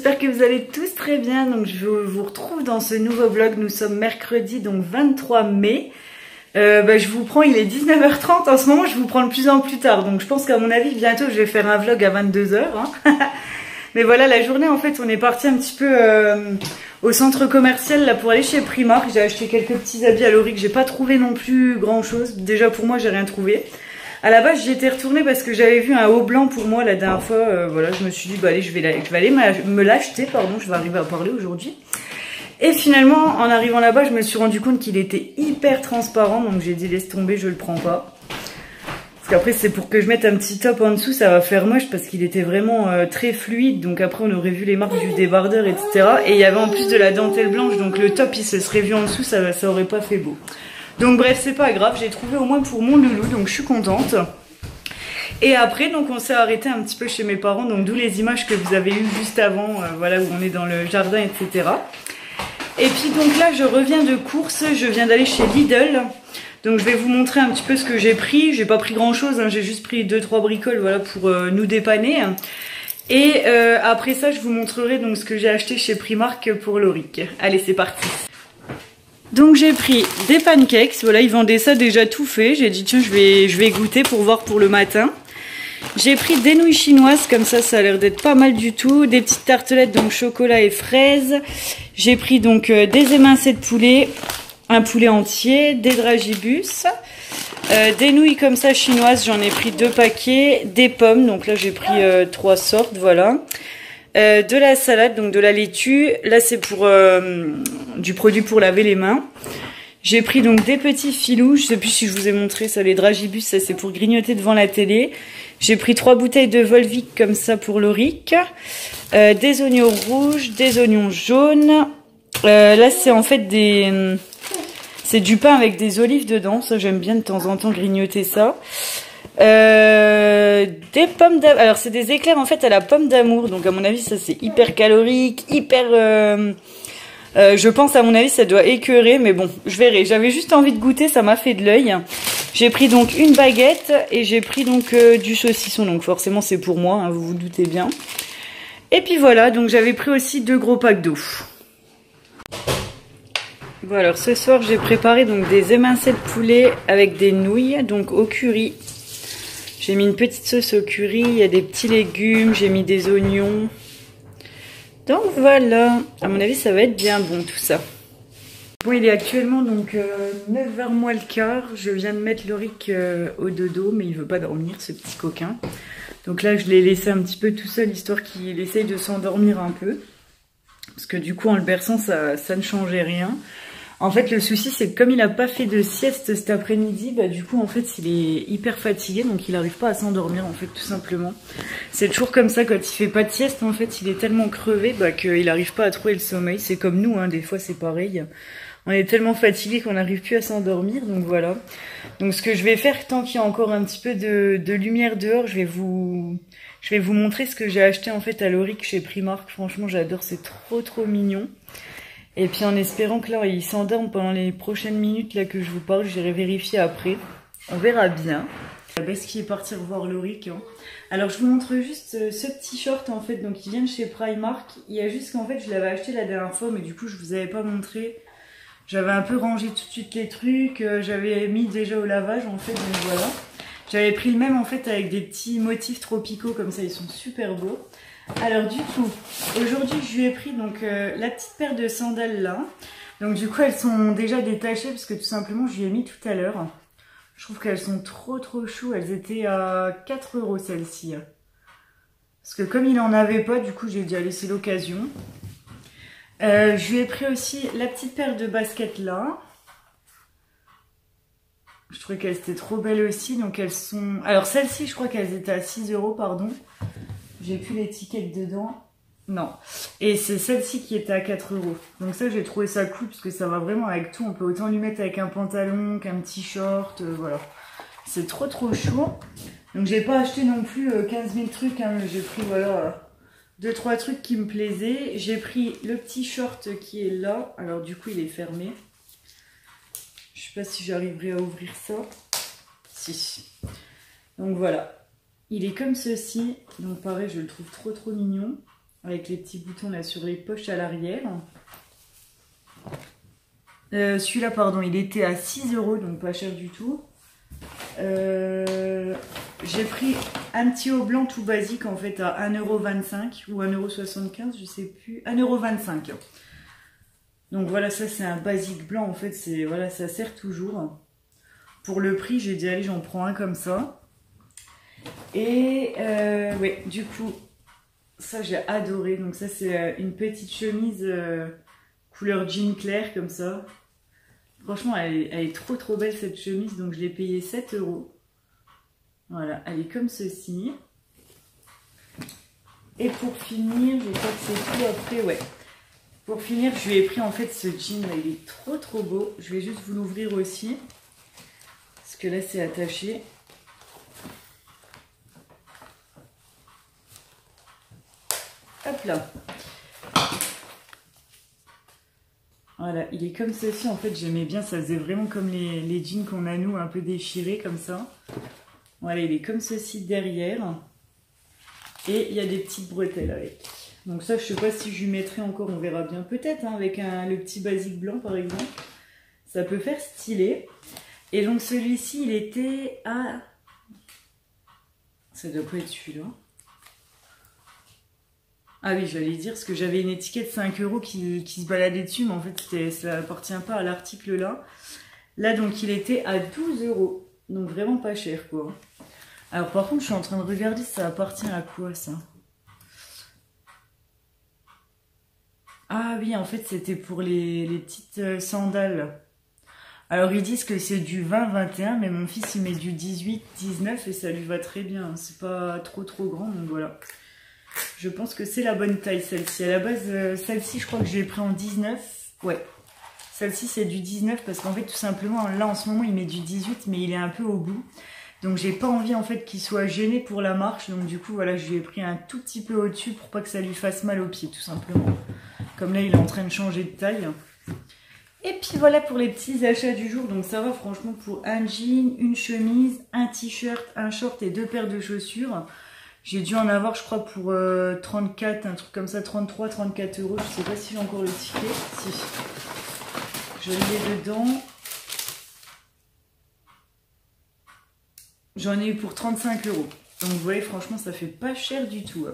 j'espère que vous allez tous très bien. Donc je vous retrouve dans ce nouveau vlog. Nous sommes mercredi, donc 23 mai. Je vous prends, il est 19h30 en ce moment, je vous prends de plus en plus tard. Donc je pense qu'à mon avis, bientôt je vais faire un vlog à 22h. Hein. Mais voilà, la journée en fait, on est parti un petit peu au centre commercial là pour aller chez Primark. J'ai acheté quelques petits habits à Laurie que j'ai pas trouvé non plus grand chose. Déjà pour moi, j'ai rien trouvé. À la base, j'y étais retournée parce que j'avais vu un haut blanc pour moi la dernière fois. Voilà, je me suis dit, bah allez, je vais aller me l'acheter, pardon, je vais arriver à parler aujourd'hui. Et finalement, en arrivant là-bas, je me suis rendu compte qu'il était hyper transparent, donc j'ai dit laisse tomber, je le prends pas. Parce qu'après, c'est pour que je mette un petit top en dessous, ça va faire moche parce qu'il était vraiment très fluide. Donc après, on aurait vu les marques du débardeur, etc. Et il y avait en plus de la dentelle blanche, donc le top, il se serait vu en dessous, ça aurait pas fait beau. Donc bref, c'est pas grave, j'ai trouvé au moins pour mon loulou, donc je suis contente. Et après, donc on s'est arrêté un petit peu chez mes parents, donc d'où les images que vous avez eues juste avant, voilà, où on est dans le jardin, etc. Et puis donc là, je reviens de course, je viens d'aller chez Lidl. Donc je vais vous montrer un petit peu ce que j'ai pris. J'ai pas pris grand chose, hein, j'ai juste pris 2-3 bricoles, voilà, pour nous dépanner. Et après ça, je vous montrerai donc ce que j'ai acheté chez Primark pour Lauric. Allez, c'est parti. Donc j'ai pris des pancakes, voilà, ils vendaient ça déjà tout fait. J'ai dit tiens, je vais goûter pour voir pour le matin. J'ai pris des nouilles chinoises, comme ça a l'air d'être pas mal du tout. Des petites tartelettes, donc chocolat et fraises. J'ai pris donc des émincés de poulet, un poulet entier, des dragibus, des nouilles comme ça chinoises, j'en ai pris 2 paquets, des pommes, donc là j'ai pris 3 sortes, voilà. De la salade, donc de la laitue. Là c'est pour du produit pour laver les mains. J'ai pris donc des petits filous, je sais plus si je vous ai montré ça, les dragibus, ça c'est pour grignoter devant la télé. J'ai pris 3 bouteilles de Volvic comme ça pour Lauric. Des oignons rouges, des oignons jaunes. Là c'est en fait c'est du pain avec des olives dedans, ça j'aime bien de temps en temps grignoter ça. Des pommes d'amour, alors c'est des éclairs en fait à la pomme d'amour, donc à mon avis ça c'est hyper calorique, hyper je pense à mon avis ça doit écœurer, mais bon je verrai, j'avais juste envie de goûter, ça m'a fait de l'œil. J'ai pris donc une baguette et j'ai pris donc du saucisson, donc forcément c'est pour moi, hein, vous vous doutez bien. Et puis voilà, donc j'avais pris aussi 2 gros packs d'eau. Voilà, alors ce soir j'ai préparé donc des émincés de poulet avec des nouilles, donc au curry. J'ai mis une petite sauce au curry, il y a des petits légumes, j'ai mis des oignons. Donc voilà, à mon avis ça va être bien bon tout ça. Bon, il est actuellement donc 9h moins le quart, je viens de mettre Lauric au dodo, mais il veut pas dormir ce petit coquin. Donc là je l'ai laissé un petit peu tout seul, histoire qu'il essaye de s'endormir un peu. Parce que du coup en le berçant ça ne changeait rien. En fait, le souci, c'est que comme il n'a pas fait de sieste cet après-midi, bah du coup, en fait, il est hyper fatigué, donc il n'arrive pas à s'endormir, en fait, tout simplement. C'est toujours comme ça, quand il fait pas de sieste, en fait, il est tellement crevé bah, qu'il n'arrive pas à trouver le sommeil. C'est comme nous, hein, des fois, c'est pareil. On est tellement fatigué qu'on n'arrive plus à s'endormir, donc voilà. Donc ce que je vais faire, tant qu'il y a encore un petit peu de lumière dehors, je vais vous montrer ce que j'ai acheté, en fait, à Lauric chez Primark. Franchement, j'adore, c'est trop mignon. Et puis en espérant que là il s'endorme pendant les prochaines minutes là que je vous parle, j'irai vérifier après. On verra bien. Bess qui est parti revoir Lauric. Hein. Alors je vous montre juste ce petit short en fait, donc il vient de chez Primark. Il y a juste qu'en fait je l'avais acheté la dernière fois mais du coup je vous avais pas montré. J'avais un peu rangé tout de suite les trucs, j'avais mis déjà au lavage en fait, donc voilà. J'avais pris le même en fait avec des petits motifs tropicaux comme ça, ils sont super beaux. Alors du coup, aujourd'hui je lui ai pris donc la petite paire de sandales là. Donc du coup elles sont déjà détachées parce que tout simplement je lui ai mis tout à l'heure. Je trouve qu'elles sont trop chou, elles étaient à 4 € celles-ci. Parce que comme il en avait pas, du coup j'ai dit allez c'est l'occasion. Je lui ai pris aussi la petite paire de baskets là. Je trouvais qu'elles étaient trop belles aussi, donc elles sont... Alors celles-ci je crois qu'elles étaient à 6 € pardon. J'ai plus l'étiquette dedans. Non. Et c'est celle-ci qui était à 4 €. Donc ça, j'ai trouvé ça cool parce que ça va vraiment avec tout. On peut autant lui mettre avec un pantalon qu'un petit short. Voilà. C'est trop chaud. Donc j'ai pas acheté non plus 15 000 trucs. Hein, j'ai pris voilà 2-3 trucs qui me plaisaient. J'ai pris le petit short qui est là. Alors du coup, il est fermé. Je sais pas si j'arriverai à ouvrir ça. Si. Donc voilà. Il est comme ceci, donc pareil, je le trouve trop mignon. avec les petits boutons là sur les poches à l'arrière. Celui-là, pardon, il était à 6 €, donc pas cher du tout. J'ai pris un petit haut blanc tout basique en fait à 1,25 € ou 1,75 €, je sais plus, 1,25 €. Donc voilà, ça c'est un basique blanc en fait, c'est voilà, ça sert toujours. Pour le prix, j'ai dit allez, j'en prends un comme ça. Et ouais, du coup, ça j'ai adoré. Donc ça c'est une petite chemise couleur jean clair comme ça. Franchement, elle est trop belle cette chemise, donc je l'ai payée 7 €. Voilà, elle est comme ceci. Et pour finir, je crois que c'est tout après, ouais. Pour finir, je lui ai pris en fait ce jean là, il est trop beau. Je vais juste vous l'ouvrir aussi. Parce que là c'est attaché. Hop là. Voilà, il est comme ceci, en fait j'aimais bien, ça faisait vraiment comme les jeans qu'on a nous, un peu déchirés comme ça. Voilà, il est comme ceci derrière. Et il y a des petites bretelles avec. Donc ça, je sais pas si je lui mettrai encore, on verra bien peut-être, hein, avec le petit basique blanc par exemple. Ça peut faire stylé. Et donc celui-ci, il était à... Ça doit pas être celui-là. Ah oui, j'allais dire, parce que j'avais une étiquette 5 € qui se baladait dessus, mais en fait, ça appartient pas à l'article là. Là, donc, il était à 12 €. Donc, vraiment pas cher, quoi. Alors, par contre, je suis en train de regarder si ça appartient à quoi, ça. Ah oui, en fait, c'était pour les petites sandales. Alors, ils disent que c'est du 20-21, mais mon fils, il met du 18-19 et ça lui va très bien. C'est pas trop grand, donc voilà. Je pense que c'est la bonne taille, celle-ci. À la base, celle-ci, je crois que je l'ai pris en 19. Ouais. Celle-ci, c'est du 19 parce qu'en fait, tout simplement, là, en ce moment, il met du 18, mais il est un peu au bout. Donc, j'ai pas envie, en fait, qu'il soit gêné pour la marche. Donc, du coup, voilà, je lui ai pris un tout petit peu au-dessus pour pas que ça lui fasse mal aux pieds, tout simplement. Comme là, il est en train de changer de taille. Et puis, voilà pour les petits achats du jour. Donc, ça va, franchement, pour un jean, une chemise, un t-shirt, un short et 2 paires de chaussures. J'ai dû en avoir, je crois, pour 34, un truc comme ça, 33, 34 €. Je sais pas si j'ai encore le ticket. Si. Je l'ai dedans. J'en ai eu pour 35 €. Donc, vous voyez, franchement, ça fait pas cher du tout.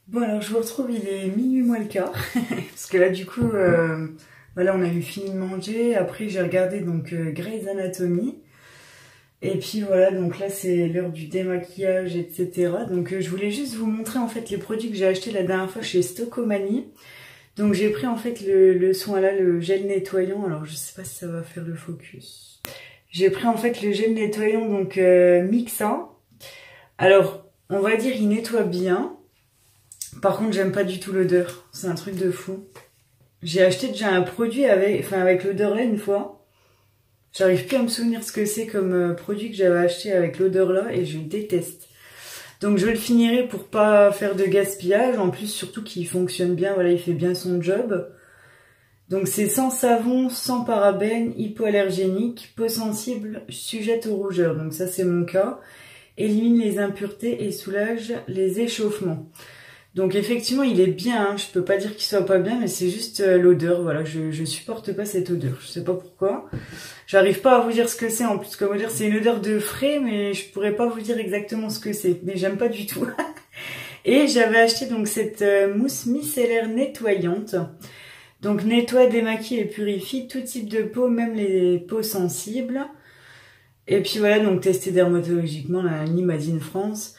Bon alors je vous retrouve, il est minuit moins le quart, parce que là du coup, voilà on a eu fini de manger, après j'ai regardé donc Grey's Anatomy, et puis voilà donc là c'est l'heure du démaquillage etc. Donc je voulais juste vous montrer en fait les produits que j'ai achetés la dernière fois chez Stocomanie. Donc j'ai pris en fait le soin là, le gel nettoyant, alors je sais pas si ça va faire le focus. J'ai pris en fait le gel nettoyant donc Mixa, alors on va dire il nettoie bien. Par contre, j'aime pas du tout l'odeur. C'est un truc de fou. J'ai acheté déjà un produit avec l'odeur là une fois. J'arrive plus à me souvenir ce que c'est comme produit que j'avais acheté avec l'odeur là et je déteste. Donc je le finirai pour pas faire de gaspillage. En plus, surtout qu'il fonctionne bien, voilà, il fait bien son job. Donc c'est sans savon, sans parabènes, hypoallergénique, peau sensible, sujette aux rougeurs. Donc ça c'est mon cas. Élimine les impuretés et soulage les échauffements. Donc effectivement il est bien, hein. Je peux pas dire qu'il soit pas bien, mais c'est juste l'odeur, voilà, je supporte pas cette odeur, je sais pas pourquoi. J'arrive pas à vous dire ce que c'est, en plus comment dire, c'est une odeur de frais, mais je pourrais pas vous dire exactement ce que c'est, mais j'aime pas du tout. Et j'avais acheté donc cette mousse micellaire nettoyante. Donc nettoie, démaquille et purifie tout type de peau, même les peaux sensibles. Et puis voilà, donc testée dermatologiquement, la Made in France.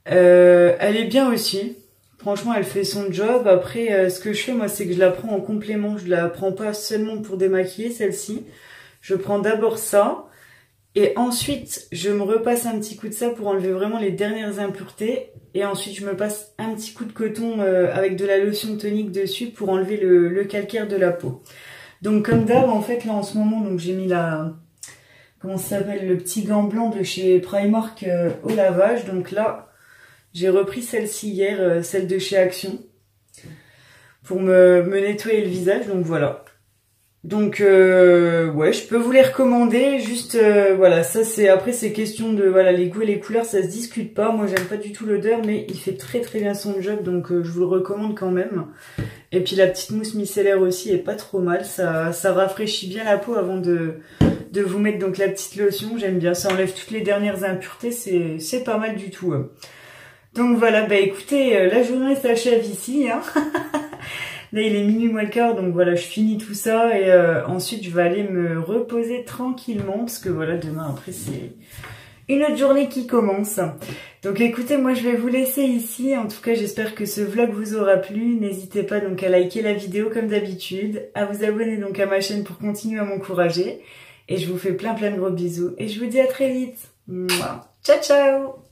Elle est bien aussi. Franchement, elle fait son job. Après, ce que je fais, moi, c'est que je la prends en complément. Je la prends pas seulement pour démaquiller, celle-ci. Je prends d'abord ça. Et ensuite, je me repasse un petit coup de ça pour enlever vraiment les dernières impuretés. Et ensuite, je me passe un petit coup de coton avec de la lotion tonique dessus pour enlever le calcaire de la peau. Donc, comme d'hab, en fait, là, en ce moment, donc j'ai mis la... Comment ça s'appelle? Le petit gant blanc de chez Primark au lavage. Donc là... J'ai repris celle-ci hier, celle de chez Action, pour me nettoyer le visage, donc voilà. Donc ouais, je peux vous les recommander, juste voilà, ça c'est après c'est question de voilà, les goûts et les couleurs, ça se discute pas. Moi j'aime pas du tout l'odeur, mais il fait très très bien son job, donc je vous le recommande quand même. Et puis la petite mousse micellaire aussi est pas trop mal, ça rafraîchit bien la peau avant de vous mettre donc la petite lotion, j'aime bien, ça enlève toutes les dernières impuretés, c'est pas mal du tout. Donc voilà, bah écoutez, la journée s'achève ici, hein. Là il est minuit moins le quart, donc voilà, je finis tout ça et ensuite je vais aller me reposer tranquillement parce que voilà, demain après c'est une autre journée qui commence. Donc écoutez, moi je vais vous laisser ici, en tout cas j'espère que ce vlog vous aura plu. N'hésitez pas donc à liker la vidéo comme d'habitude, à vous abonner donc à ma chaîne pour continuer à m'encourager et je vous fais plein de gros bisous et je vous dis à très vite. Mouah. Ciao ciao.